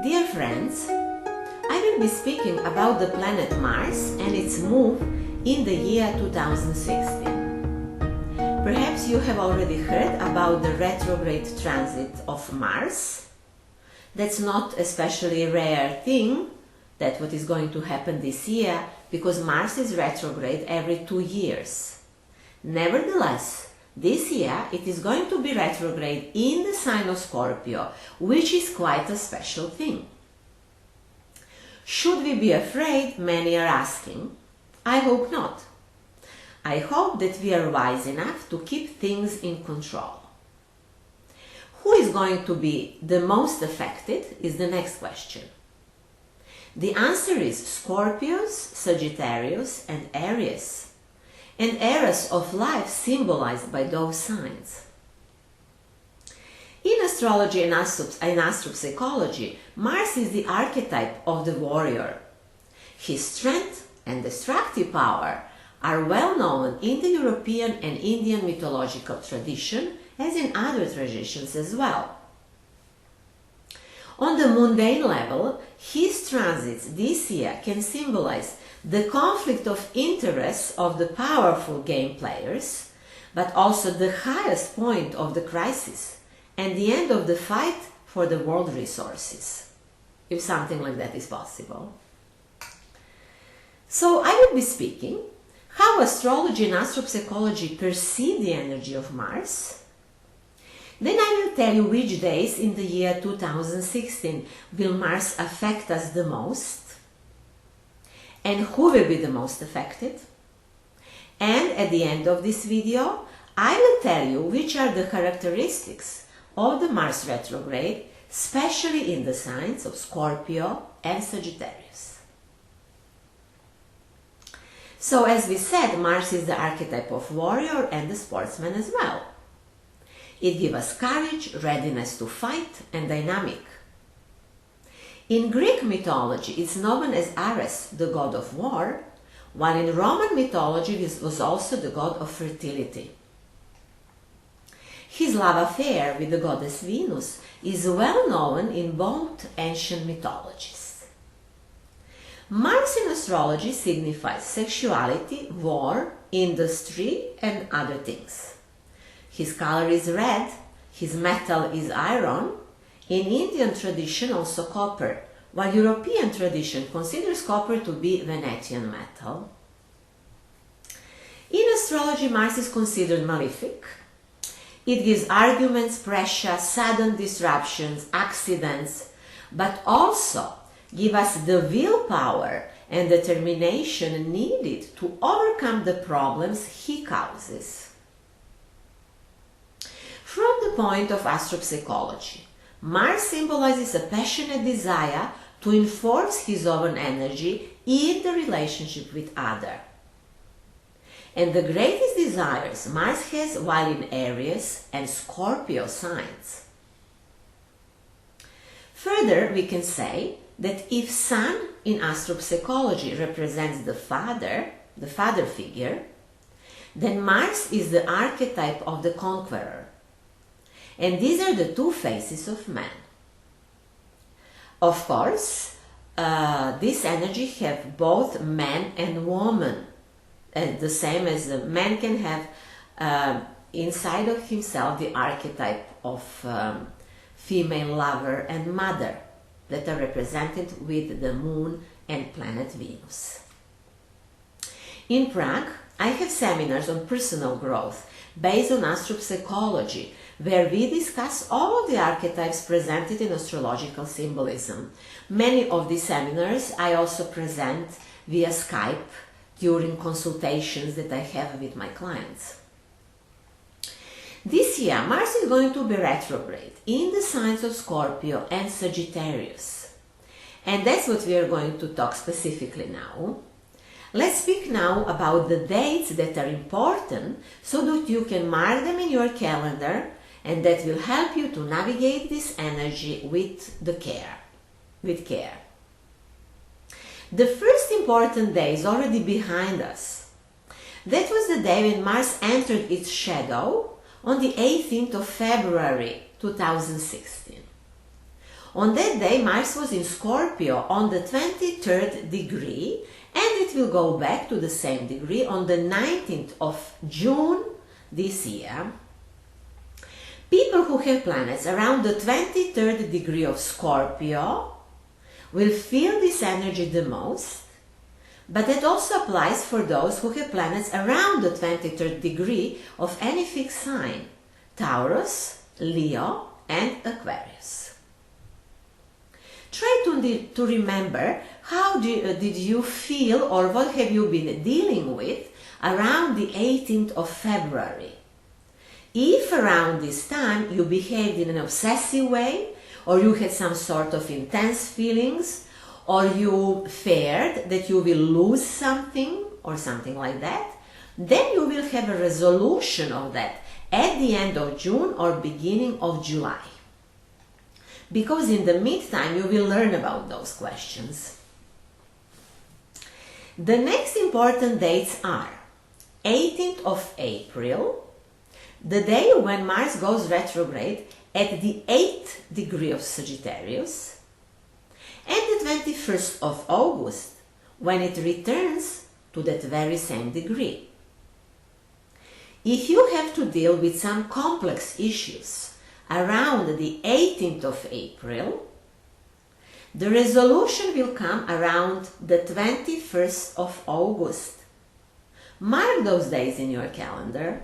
Dear friends, I will be speaking about the planet Mars and its move in the year 2016. Perhaps you have already heard about the retrograde transit of Mars. That's not especially a rare thing, that what is going to happen this year, because Mars is retrograde every 2 years. Nevertheless, this year it is going to be retrograde in the sign of Scorpio, which is quite a special thing. Should we be afraid? Many are asking. I hope not. I hope that we are wise enough to keep things in control. Who is going to be the most affected is the next question. The answer is Scorpios, Sagittarius and Aries, and eras of life symbolized by those signs. In astrology and astro-psychology, Mars is the archetype of the warrior. His strength and destructive power are well known in the European and Indian mythological tradition, as in other traditions as well. On the mundane level, his transits this year can symbolize the conflict of interests of the powerful game players, but also the highest point of the crisis and the end of the fight for the world resources, if something like that is possible. So I will be speaking how astrology and astropsychology perceive the energy of Mars. Then I will tell you which days in the year 2016 will Mars affect us the most, and who will be the most affected. And at the end of this video, I will tell you which are the characteristics of the Mars retrograde, especially in the signs of Scorpio and Sagittarius. So as we said, Mars is the archetype of warrior and the sportsman as well. It gives us courage, readiness to fight, and dynamic. In Greek mythology, it's known as Ares, the god of war, while in Roman mythology it was also the god of fertility. His love affair with the goddess Venus is well known in both ancient mythologies. Mars in astrology signifies sexuality, war, industry, and other things. His color is red, his metal is iron, in Indian tradition also copper, while European tradition considers copper to be Venetian metal. In astrology, Mars is considered malefic. It gives arguments, pressure, sudden disruptions, accidents, but also gives us the willpower and determination needed to overcome the problems he causes. From the point of astropsychology, Mars symbolizes a passionate desire to enforce his own energy in the relationship with others. And the greatest desires Mars has while in Aries and Scorpio signs. Further, we can say that if Sun in astropsychology represents the father figure, then Mars is the archetype of the conqueror. And these are the two faces of man. Of course, this energy have both man and woman, and the same as the man can have inside of himself the archetype of female lover and mother that are represented with the moon and planet Venus. In Prague, I have seminars on personal growth based on astropsychology, where we discuss all of the archetypes presented in astrological symbolism. Many of these seminars I also present via Skype during consultations that I have with my clients. This year, Mars is going to be retrograde in the signs of Scorpio and Sagittarius. And that's what we are going to talk specifically now. Let's speak now about the dates that are important so that you can mark them in your calendar, and that will help you to navigate this energy with care. The first important day is already behind us. That was the day when Mars entered its shadow on the 18th of February 2016. On that day, Mars was in Scorpio on the 23rd degree, and it will go back to the same degree on the 19th of June this year. People who have planets around the 23rd degree of Scorpio will feel this energy the most, but that also applies for those who have planets around the 23rd degree of any fixed sign: Taurus, Leo, and Aquarius. Try to remember how did you feel, or what have you been dealing with around the 18th of February. If around this time you behaved in an obsessive way, or you had some sort of intense feelings, or you feared that you will lose something or something like that, then you will have a resolution of that at the end of June or beginning of July. Because in the meantime you will learn about those questions. The next important dates are 18th of April, the day when Mars goes retrograde at the 8th degree of Sagittarius, and the 21st of August, when it returns to that very same degree. If you have to deal with some complex issues around the 18th of April, the resolution will come around the 21st of August. Mark those days in your calendar.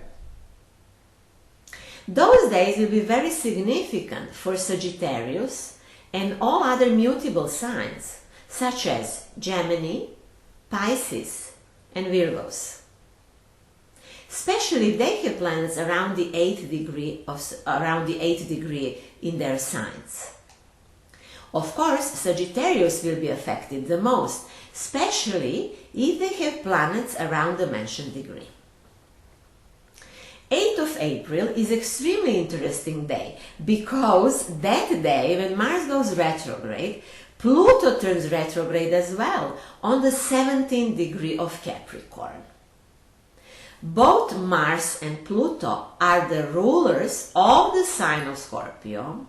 Those days will be very significant for Sagittarius and all other mutable signs, such as Gemini, Pisces, and Virgos. Especially if they have planets around the 8th degree in their signs. Of course, Sagittarius will be affected the most, especially if they have planets around the mentioned degree. 8th of April is extremely interesting day, because that day when Mars goes retrograde, Pluto turns retrograde as well on the 17th degree of Capricorn. Both Mars and Pluto are the rulers of the sign of Scorpio.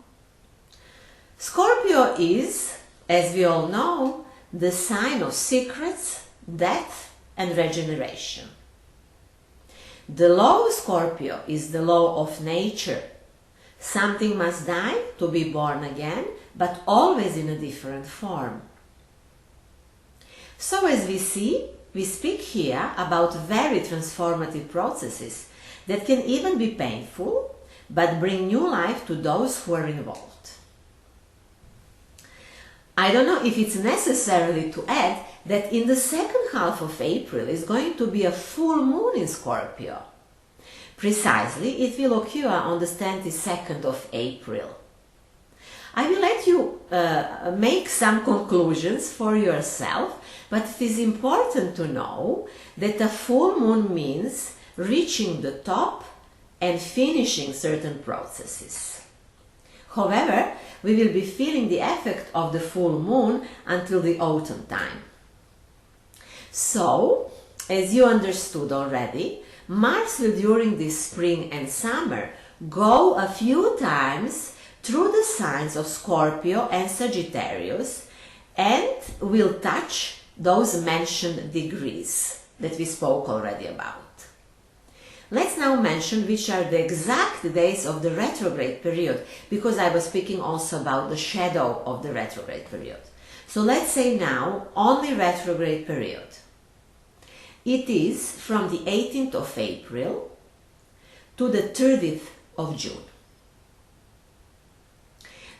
Scorpio is, as we all know, the sign of secrets, death, and regeneration. The law of Scorpio is the law of nature. Something must die to be born again, but always in a different form. So as we see, we speak here about very transformative processes that can even be painful, but bring new life to those who are involved. I don't know if it's necessary to add that in the second half of April is going to be a full moon in Scorpio. Precisely, it will occur on the 22nd of April. I will let you make some conclusions for yourself, but it is important to know that a full moon means reaching the top and finishing certain processes. However, we will be feeling the effect of the full moon until the autumn time. So, as you understood already, Mars will during this spring and summer go a few times through the signs of Scorpio and Sagittarius and will touch those mentioned degrees that we spoke already about. Let's now mention which are the exact days of the retrograde period, because I was speaking also about the shadow of the retrograde period. So let's say now only retrograde period. It is from the 18th of April to the 30th of June.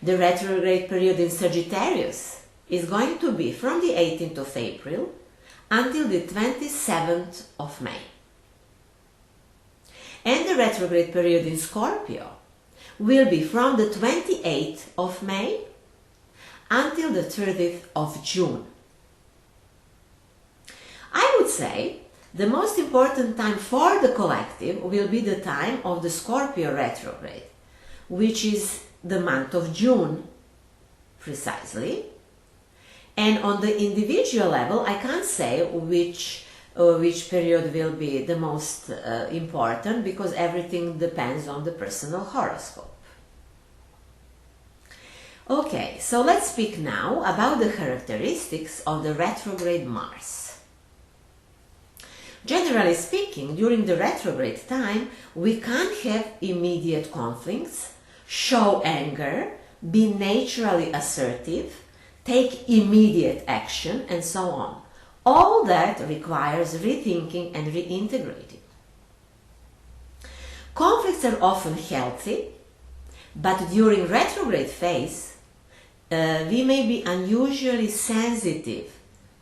The retrograde period in Sagittarius is going to be from the 18th of April until the 27th of May. And the retrograde period in Scorpio will be from the 28th of May until the 30th of June. I would say the most important time for the collective will be the time of the Scorpio retrograde, which is the month of June, precisely. And on the individual level, I can't say which period will be the most important, because everything depends on the personal horoscope. Okay, so let's speak now about the characteristics of the retrograde Mars. Generally speaking, during the retrograde time, we can't have immediate conflicts, show anger, be naturally assertive, take immediate action, and so on. All that requires rethinking and reintegrating. Conflicts are often healthy, but during retrograde phase, we may be unusually sensitive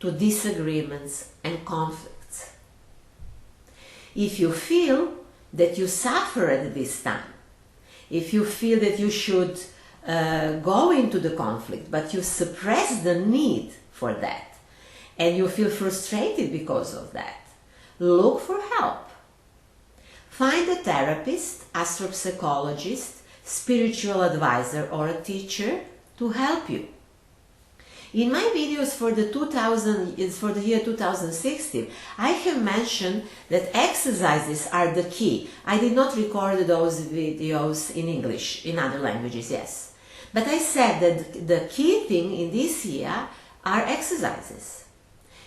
to disagreements and conflicts. If you feel that you suffer at this time, if you feel that you should go into the conflict, but you suppress the need for that, and you feel frustrated because of that, look for help. Find a therapist, astro-psychologist, spiritual advisor, or a teacher to help you. In my videos for the year 2016, I have mentioned that exercises are the key. I did not record those videos in English, in other languages, yes. But I said that the key thing in this year are exercises.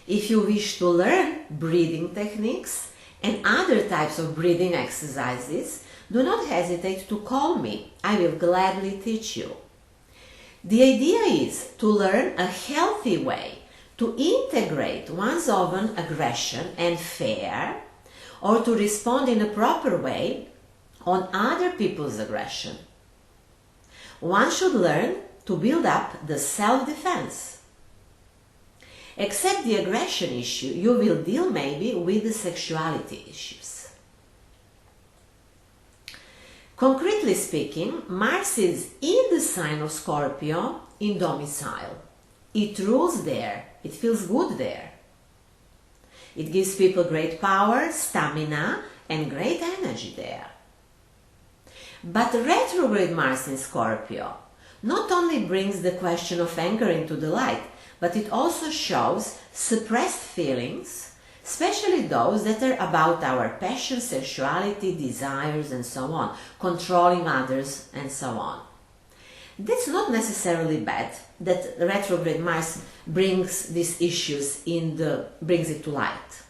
If you wish to learn breathing techniques and other types of breathing exercises, do not hesitate to call me. I will gladly teach you. The idea is to learn a healthy way to integrate one's own aggression and fear, or to respond in a proper way on other people's aggression. One should learn to build up the self-defense. Except the aggression issue, you will deal maybe with the sexuality issues. Concretely speaking, Mars is in the sign of Scorpio in domicile. It rules there. It feels good there. It gives people great power, stamina, and great energy there. But retrograde Mars in Scorpio not only brings the question of anger into the light, but it also shows suppressed feelings, especially those that are about our passion, sexuality, desires, and so on, controlling others, and so on. That's not necessarily bad that retrograde Mars brings these issues brings it to light.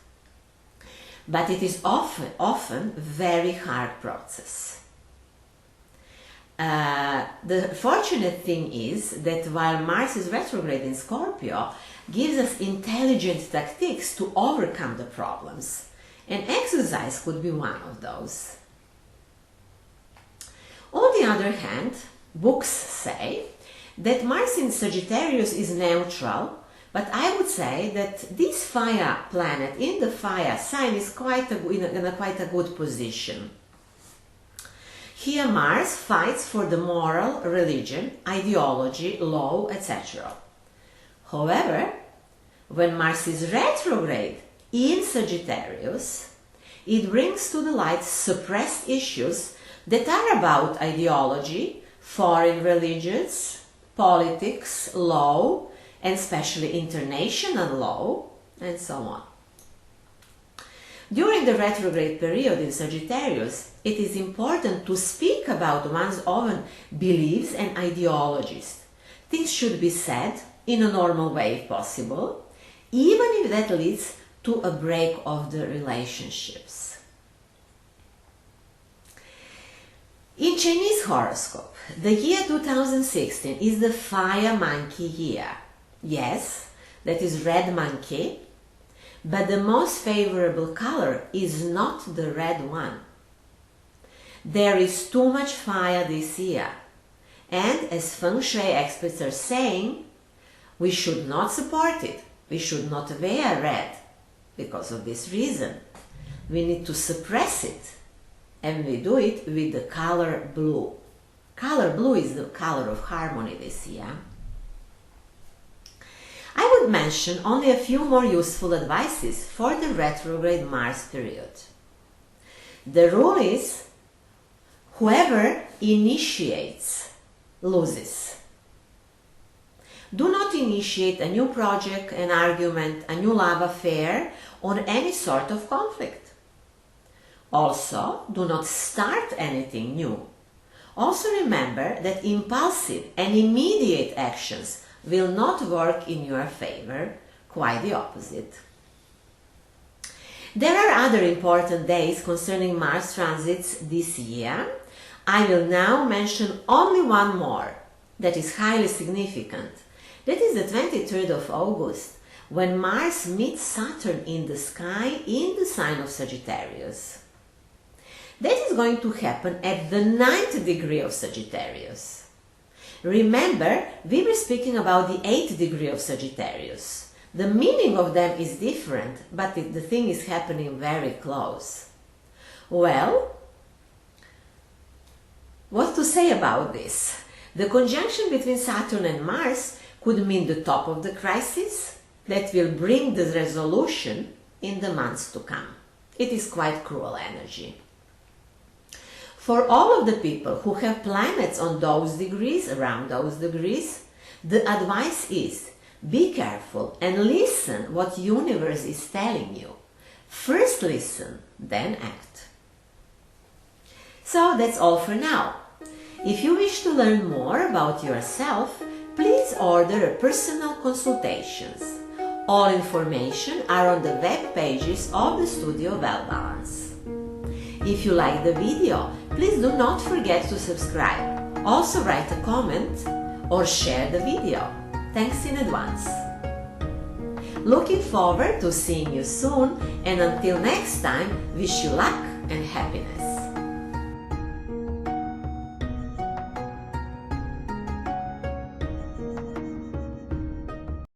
But it is often very hard process. The fortunate thing is that while Mars is retrograde in Scorpio, gives us intelligent tactics to overcome the problems, and exercise could be one of those. On the other hand, books say that Mars in Sagittarius is neutral, but I would say that this fire planet in the fire sign is in quite a good position. Here Mars fights for the moral, religion, ideology, law, etc. However, when Mars is retrograde in Sagittarius, it brings to the light suppressed issues that are about ideology, foreign religions, politics, law, and especially international law, and so on. During the retrograde period in Sagittarius, it is important to speak about one's own beliefs and ideologies. Things should be said in a normal way if possible, even if that leads to a break of the relationships. In Chinese horoscope, the year 2016 is the fire monkey year. Yes, that is red monkey, but the most favorable color is not the red one. There is too much fire this year, and as feng shui experts are saying, we should not support it. We should not wear red because of this reason. We need to suppress it, and we do it with the color blue. Color blue is the color of harmony this year. I would mention only a few more useful advices for the retrograde Mars period. The rule is, whoever initiates loses. Do not initiate a new project, an argument, a new love affair, or any sort of conflict. Also, do not start anything new. Also remember that impulsive and immediate actions will not work in your favor, quite the opposite. There are other important days concerning Mars transits this year. I will now mention only one more that is highly significant. That is the 23rd of August, when Mars meets Saturn in the sky in the sign of Sagittarius. That is going to happen at the 9th degree of Sagittarius. Remember, we were speaking about the 8th degree of Sagittarius. The meaning of them is different, but the thing is happening very close. Well, what to say about this? The conjunction between Saturn and Mars could mean the top of the crisis that will bring the resolution in the months to come. It is quite cruel energy. For all of the people who have planets on those degrees, around those degrees, the advice is be careful and listen what universe is telling you. First listen, then act. So that's all for now. If you wish to learn more about yourself, please order a personal consultations. All information are on the web pages of the Studio Well Balance. If you like the video, please do not forget to subscribe. Also write a comment or share the video. Thanks in advance. Looking forward to seeing you soon, and until next time, wish you luck and happiness.